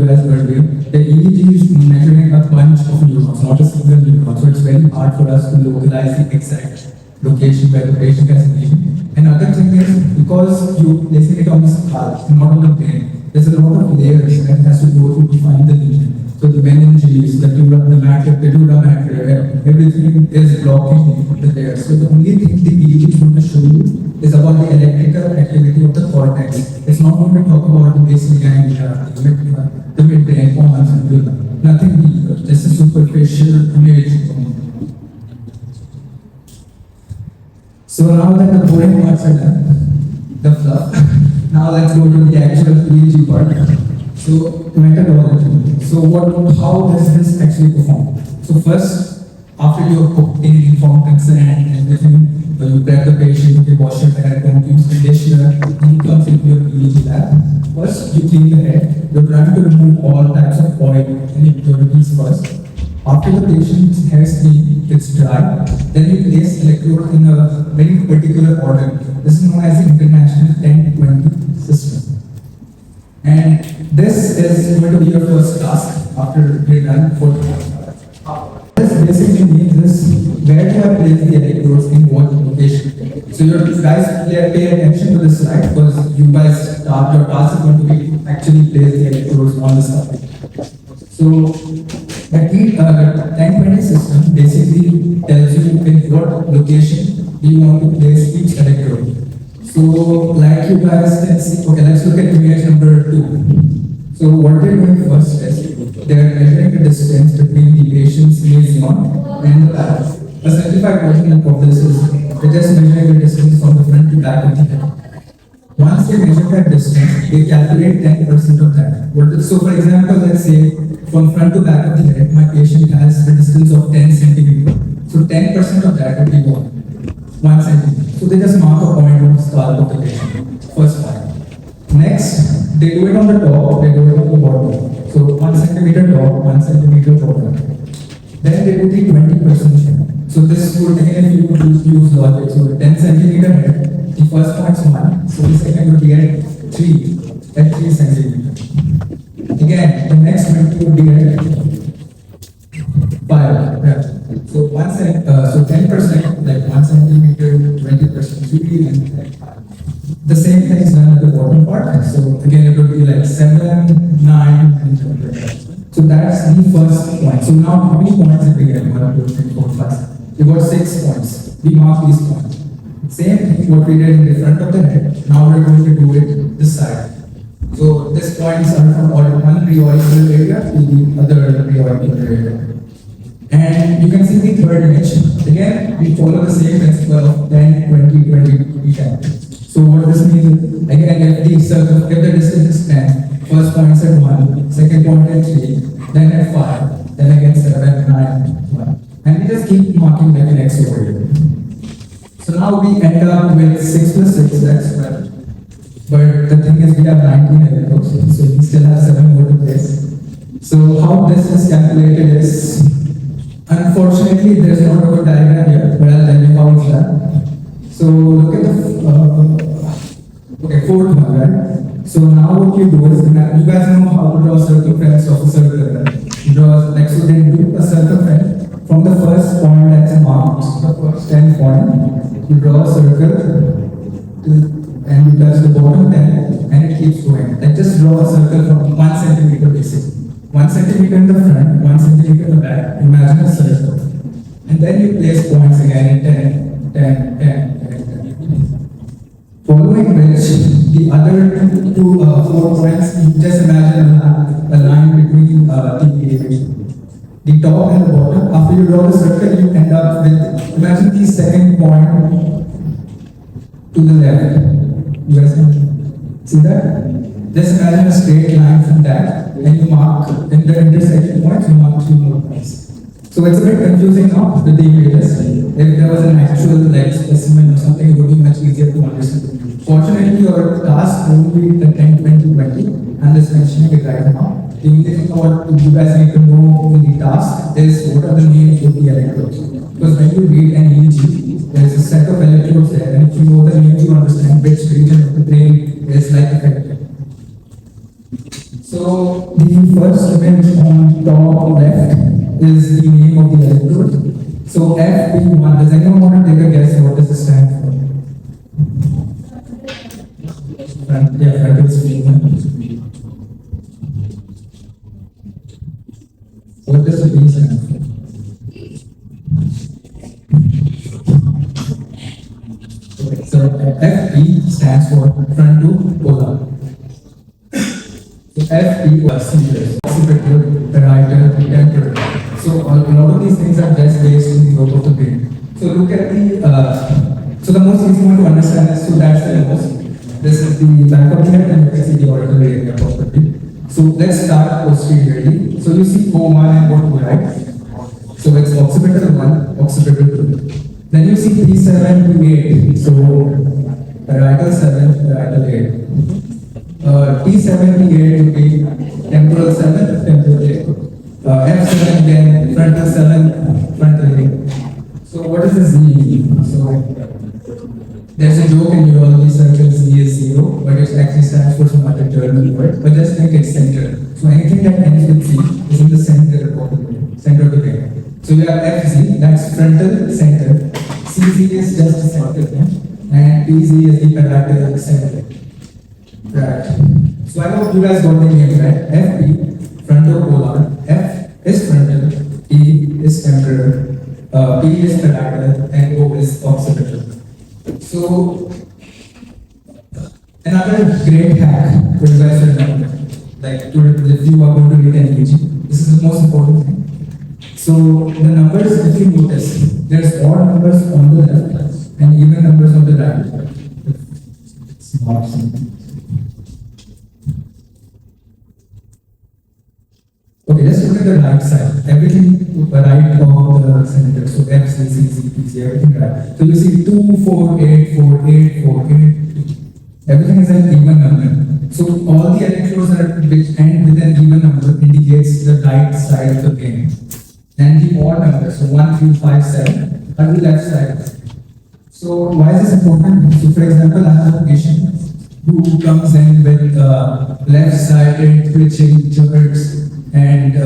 you guys were doing, the EEG is measuring a bunch of neurons, not a single neuron. So it's very hard for us to localize the exact location where the patient has lesion. Another thing is, because you placing it on the skull, not on the brain, there's a lot of layers that has to go through to find the lesion. So the meninges, the dura mater, everything is blocking the layers. So the only thing the EEG is going to show you is about the electrical activity of the cortex. It's not going to talk about the basal ganglia, the midbrain, pons, and nothing deeper, just a superficial image. So now that the boring parts are done, the fluff, now let's go to the actual EEG part. So methodology. So how does this actually perform? So first, after you have obtained informed consent and everything, you prep the patient, you wash your hair, don't use conditioner, then you come into your EEG lab. First, you clean the head. You're trying to remove all types of oil and impurities first. After the patient's hair is clean, it's dry, then you place electrode in a very particular order. This is known as the International 10-20 system. And this is going to be your first task after you're done for the task. This basically means this, where do I place the electrodes in what location? So your guys pay attention to this slide because you guys start, your task is going to be to actually place the electrodes on the subject. So the 10-20 system basically tells you in what location you want to place each electrode. So like you guys can see, okay, let's look at image number 2. So what they're doing first is they're measuring the distance between the patient's liaison and the back. A simplified version of this is they're just measuring the distance from the front to back of the head. Once they measure that distance, they calculate 10% of that. So for example, let's say from front to back of the head, my patient has a distance of 10 centimeters. So 10% of that would be what? 1 centimeter. So they just mark a point on the skull of the patient. First point. Next, they do it on the top, they do it on the bottom. So 1 centimeter top, 1 centimeter bottom. Then they do the 20% check. So this would again, if you would use logic. So 10 centimeter head, the first point is 1. So the second would be at 3 centimeters. Again, the next one would be at 5. Yeah. So 10%, like 1 centimeter, 20% 3, and 5. The same thing is done at the bottom part. So again, it would be like 7, 9, and 10%. So that's the first point. So now how many points did we get? 1, 2, 3, 4, 5. We got 6 points. We mark these points. Same thing what we did in the front of the head. Now we're going to do it this side. So these points are from one preauricular area to the other preauricular area. And you can see the third image. Again, we follow the same principle of 10, 20, 20, 10. So what this means is, again, if the distance is 10, first point is at 1, second point at 3, then at 5, then again 7, 9, 1. And we just keep marking like an X over here. So now we end up with 6 plus 6, that's 12. But the thing is, we have 19 electrodes, so we still have 7 more to place. So how this is calculated is, unfortunately, there's not a good diagram here, but I'll tell you how it's done. So look at the fourth one, right? So now what you do is, you guys know how to draw circumference of a circle, right? You draw, like, so they do a circumference from the first point that's marked, the first 10 point, you draw a circle, and you touch the bottom 10, and it keeps going. Like, just draw a circle from 1 centimeter basic. 1 centimeter in the front, 1 centimeter in the back. Imagine a circle. And then you place points again in 10, 10, 10, 10, 10. Following which, the other 4 points, you just imagine a line between the top and the bottom. After you draw the circle, you end up with, imagine the second point to the left. You guys can see that? Just imagine a straight line from that, and you mark in the intersection points, you mark 2 more points. So it's a bit confusing now with the images. If there was an actual like specimen or something, it would be much easier to understand. Fortunately, your task won't be the 10, 20, 20. I'm just mentioning it right now. The only thing what you guys need to know in the task is what are the names of the electrodes. Because when you read an EEG, there's a set of electrodes there, and if you know the names, you understand which region of the brain is like affected. So the first image on top left is the name of the electrode. So FP1, does anyone want to take a guess what does it stand for? Yeah, that is P1. What does the P stand for? Okay, so FP stands for frontopolar. So FP was occipital, parietal, temporal. So a lot of these things are just based on the growth of the brain. So look at so the most easy one to understand is, so that's the nose. This is the back of the head and you can see the auricular area properly. So let's start posteriorly. So you see O1 and O2, right? So it's occipital 1, occipital 2. Then you see P7 to 8. So parietal 7, parietal 8. T7 to 8 to be temporal 7, temporal 8. F7 again, frontal 7, frontal 8. So what does this mean? So there's a joke in neurology circles, Z is 0, but it actually stands for some other German word, but just think it's center. So anything that ends with Z is in the center of the brain, center of the brain. So we have FZ, that's frontal center, CZ is just center, and PZ is the parietal center. Right. So I hope you guys got the name right. FP, frontopolar, F is frontal, P is temporal, P is parietal, and O is occipital. So, another great hack for you guys to remember, like if you are going to read an EEG, this is the most important thing. So, the numbers, if you notice, there's odd numbers on the left and even numbers on the right. It's not something. Okay, just look at the right side. Everything right of the center. So F, C, C, C, P, C, everything right. So you see 2, 4, 8, 4, 8, 4, 8. Everything is an even number. So all the electrodes that which end with an even number indicates the right side of the brain. And the odd numbers, so 1, 3, 5, 7, are the left side. So why is this important? So for example, I have a patient who comes in with left-sided twitching jerks and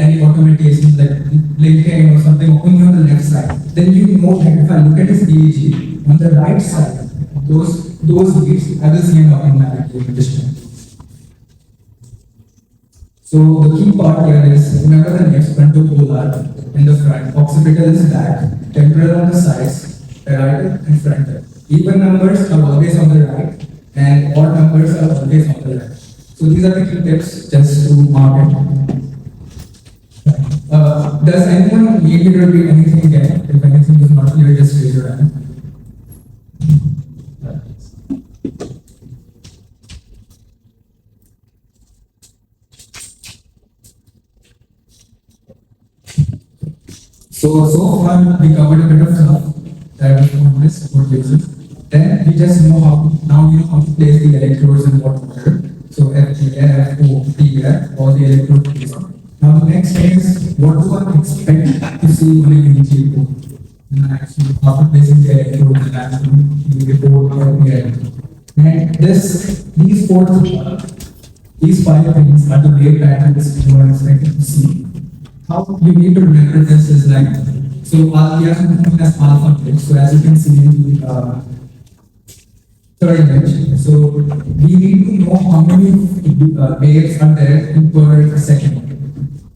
any augmentation like blinking or something only on the left side. Then you know that if I look at his EEG on the right side, those leads, I will see an abnormality in distance. So the key part here is, remember the names, frontopolar in the front, occipital is back, temporal on the sides, parietal and frontal. Even numbers are always on the right and odd numbers are always on the left. So these are the key tips just to mark it. Does anyone need me to repeat anything again? If anything is not clear, just raise your hand. So far we covered a bit of stuff that we found this for cases. Then we just know how to place the electrodes in what order. So F, T, F, O, T, F, all the electrodes. Now the next thing is, what do I expect to see on an EEG report? And actually, after placing the electrodes, and actually the report of the electrode. And these 5 things are the wave patterns you are expected to see. How you need to remember this is like, so we have something known as alpha wave. So as you can see in the third image, so we need to know how many waves are there per second.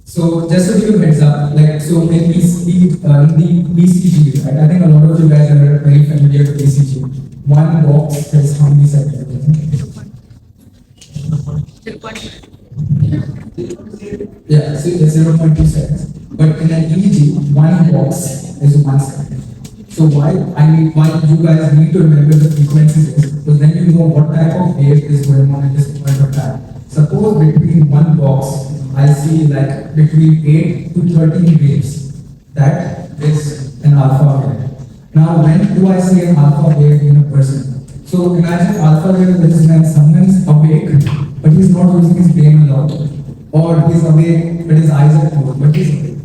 So just to give you a heads up, like so in the BCG, right? I think a lot of you guys are very familiar with BCG. One box has how many seconds? Yeah, so it's 0.2 seconds. But in an EEG, one box is 1 second. So why you guys need to remember the frequencies is because then you know what type of wave is going on at this point of time. Suppose between one box, I see like between 8 to 13 waves. That is an alpha wave. Now, when do I see an alpha wave in a person? So imagine alpha wave is when someone's awake, but he's not using his brain a lot. Or he's awake, but his eyes are closed, but he's awake.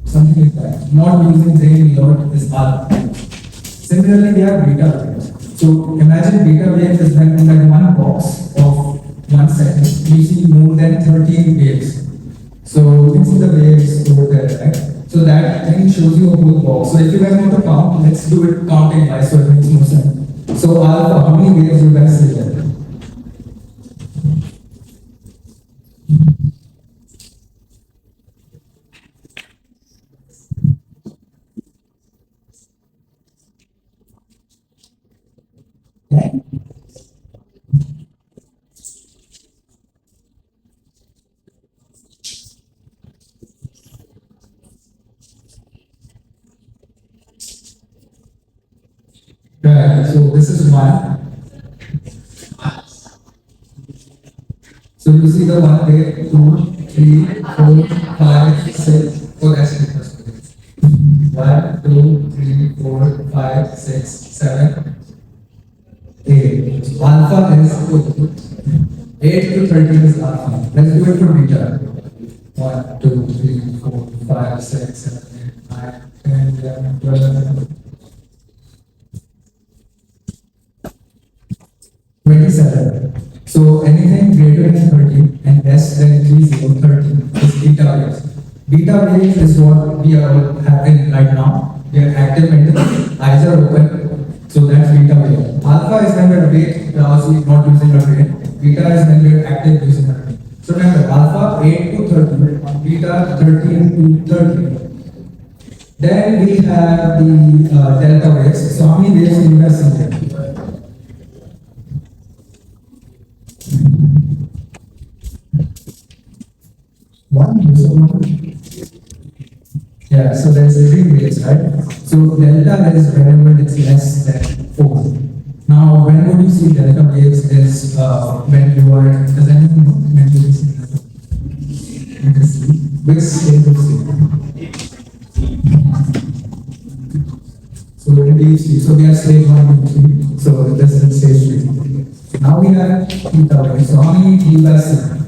Something like that. Not using brain a lot is alpha. Similarly, we have beta waves. So imagine beta wave is when in that one box of 1 second, we see more than 13 waves. So you can see the waves over there, right? So that thing shows you a whole box. So if you guys want to count, let's do it counting wise so it makes more sense. So alpha, how many waves you guys see there? Okay. Right, so this is one. So you see the 1, 2, 3, 4, 5, 6. Oh, that's the first one. 1, 2, 3, 4, 5, 6, 7, 8. So alpha is 8 to 13 is alpha. Let's do it for beta. 1, 2, 3, 4, 5, 6, 7, 8, 9, 10, 11, 12, 27. So anything greater than 30 and less than 30 is beta waves. Beta waves is what we are having right now. We are active mentally, eyes are open. So that's beta wave. Alpha is when we're awake, drowsy, not using our brain. Beta is when we're active using our brain. So remember, alpha 8 to 30, beta 13 to 30. Then we have the delta waves. So how many waves do you guys see there? One, so yeah, so there's 3 waves, right? So delta is whenever it's less than 4. Now, when would you see delta waves is when you are, does anyone know when you see delta? You can see. Which state of sleep? So in deep sleep, so we have stage 1 and 3. So this is stage 3. Now we have theta waves. So how many you guys see?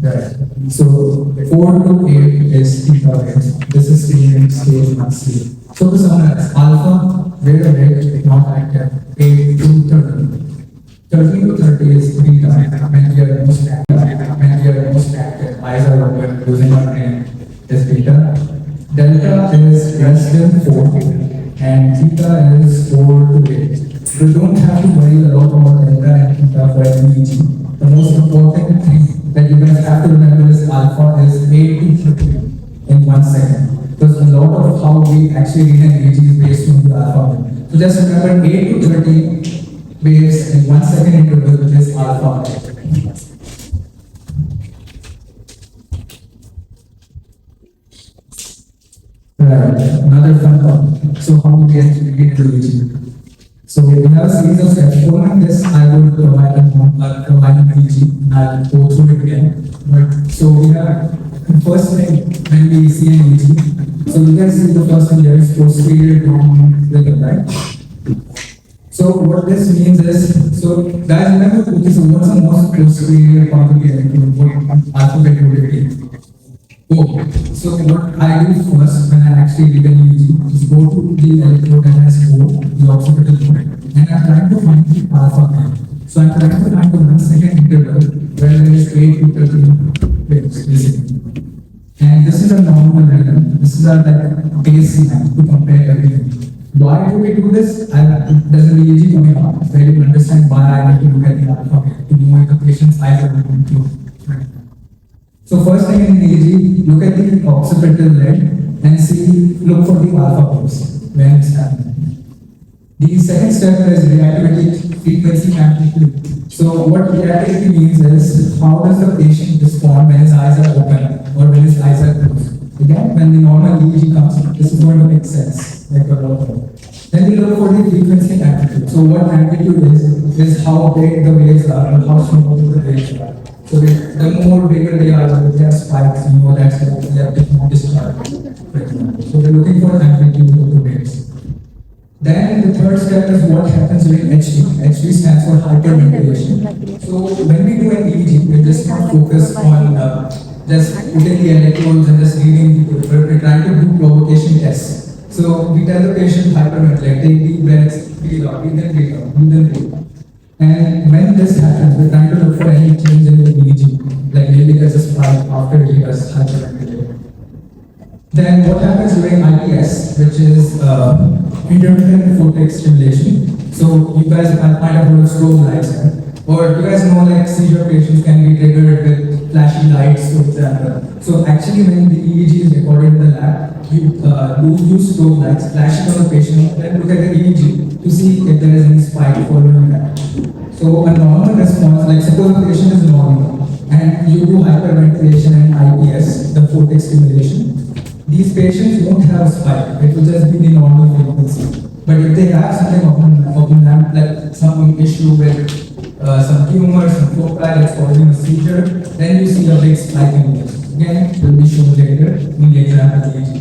Right. So 4 to 8 is theta waves. This is stage 1 sleep. So to summarize, alpha, we're awake, not active, 8 to 13. 13 to 30 is beta, when we are most active, eyes are open, losing our brain is beta. Delta is less than 4, and theta is 4 to 8. You don't have to worry a lot about delta and theta for EEG. The most important thing that you guys have to remember is alpha is 8 to 30 in 1 second. Because a lot of how we actually read an EEG is based on the alpha wave. So just remember 8 to 30 waves in 1 second interval is alpha wave. Right, another fun part. So how do we actually get to EEG? So we have a series of steps. Following this, I will provide an EEG and I'll go through it again. But so we have the first thing when we see an EEG. So you can see the first one here is posterior dominant rhythm, right? So what this means is, so guys remember, okay, so what's the most posterior part of the electrode? What alphabet would it be? Oh, so what I do first when I actually read an EEG is go to the electrode that has O, the occipital point, and I'm trying to find the alpha wave. So I'm trying to find the 1 second interval where there is 8 to 13 waves, basically. And this is a normal rhythm. This is our like baseline to compare everything. Why do we do this? There's an EEG coming up where you understand why I need to look at the alpha wave to know if the patient's eyes are open to. So first thing in EEG, look at the occipital lead and look for the alpha waves when it's happening. The second step is reactivity frequency amplitude. So what reactivity means is how does the patient respond when his eyes are open or when his eyes are closed. Again, when the normal EEG comes, this is going to make sense, like a lot of. Then we look for the frequency and amplitude. So what amplitude is how big the waves are and how small the waves are. So the more bigger they are, they have spikes, you know, that's like they have different discharge, for example. So we're looking for amplitude of the waves. Then the third step is what happens during HV. HV stands for hyperventilation. So when we do an EEG, we just not focus on just putting the electrodes and just reading the paper. We're trying to do provocation tests. So we tell the patient hyperventilate, take deep breaths, breathe out, breathe in, breathe out, breathe in, breathe out. And when this happens, we're trying to look for any change in the EEG, like maybe there's a spike after he was hyperventilated. Then what happens during IPS, which is intermittent vortex stimulation. So you guys might have heard of strobe lights, right? Or you guys know like seizure patients can be triggered with flashy lights, for example. So actually when the EEG is recorded in the lab, you do use strobe lights, flash it on the patient, then look at the EEG to see if there is any spike following that. So a normal response, like suppose the patient is normal and you do hyperventilation and IPS, the vortex stimulation, these patients won't have a spike, it will just be the normal frequency. But if they have something open lamp, like some issue with some tumor, some foci that's causing a seizure, then you see a big spike in it. Again, it will be shown later in the example EEG.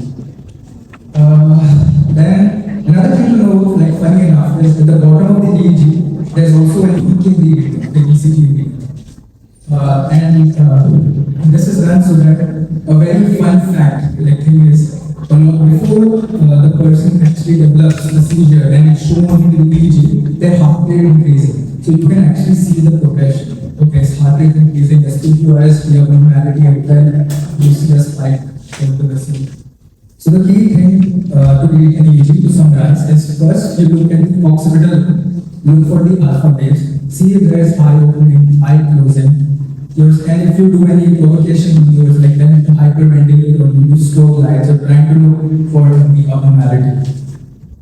Then another thing to know, like funny enough, is at the bottom of the EEG, there's also an EKG reading, the ECG reading. This is done so that a very fun fact, like thing is, before the person actually develops the seizure, then it's shown in the EEG, their heart rate increasing. So you can actually see the progression. Okay, his heart rate increasing, SpQRS, the abnormality, and then you see a spike into the seizure. So the key thing to read an EEG, to summarize, is first you look at the occipital, look for the alpha waves, see if there is eye opening, eye closing. And if you do any provocation videos like them to hyperventilate or use strobe lights or trying to look for the abnormality.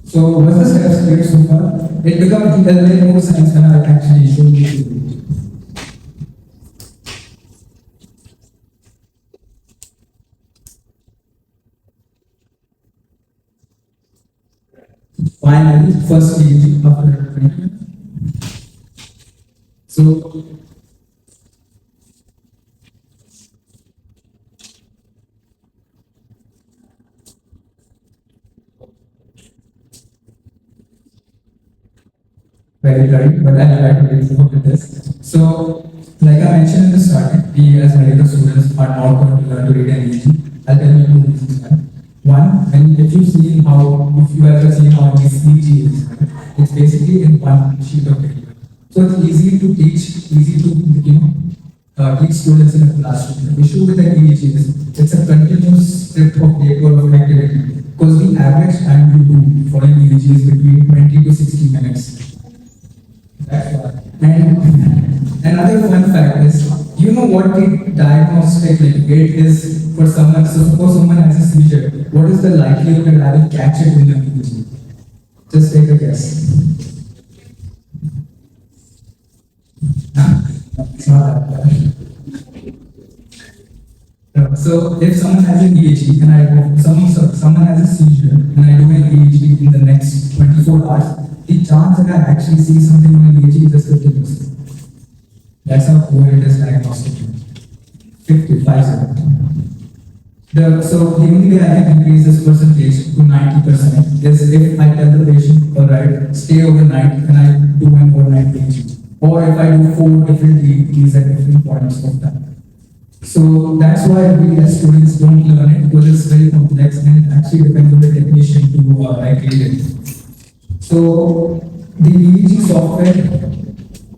So what's the steps clear so far? It becomes very more science when I actually show you. Finally, first EEG after treatment. So very, but I'll try to read this. So, like I mentioned in the start, we as medical students are not going to learn to read an EEG. I'll tell you two reasons why. One, if you guys have seen how this EEG is, it's basically in one sheet of paper. So it's easy to teach, easy to teach students in a classroom. The issue with an EEG is it's a continuous strip of paper of activity because the average time you do for an EEG is between 20 to 60 minutes. And another fun fact is, do you know what the diagnostic rate is for someone? So suppose someone has a seizure, what is the likelihood that I will catch it in the EEG? Just take a guess. It's not that bad. So if someone has an EEG and someone has a seizure and I do an EEG in the next 24 hours, the chance that I actually see something in the EEG is just 50%. That's how poor it is diagnostic. 55%. So the only way I can increase this percentage to 90% is if I tell the patient, alright, stay overnight and I do an overnight EEG. Or if I do 4 different EEGs at different points of time. So that's why we as students don't learn it because it's very complex and it actually depends on the technician to create it. So the EEG software,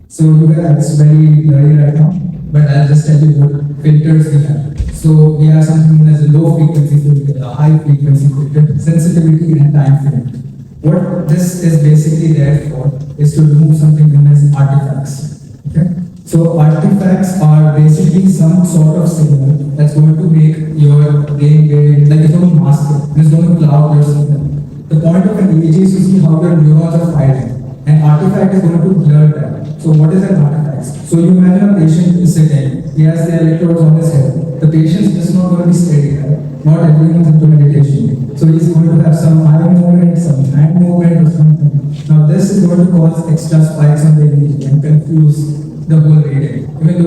so you guys, it's very blurry right now, but I'll just tell you what filters we have. So we have something known as a low frequency filter, a high frequency filter, sensitivity and time frame. What this is basically there for is to remove something known as artifacts. Okay? So artifacts are basically some sort of signal that's going to make your brain like it's going to mask it, it's going to cloud your signal. The point of an EEG is to see how your neurons are firing. An artifact is going to blur that. So what is an artifact? So you imagine a patient is sitting, he has the electrodes on his head. The patient is just not going to be steady, right? Not everyone is into meditation. So he's going to have some eye movement, some hand movement or something. Now this is going to cause extra spikes on the EEG and confuse the whole reading. Even though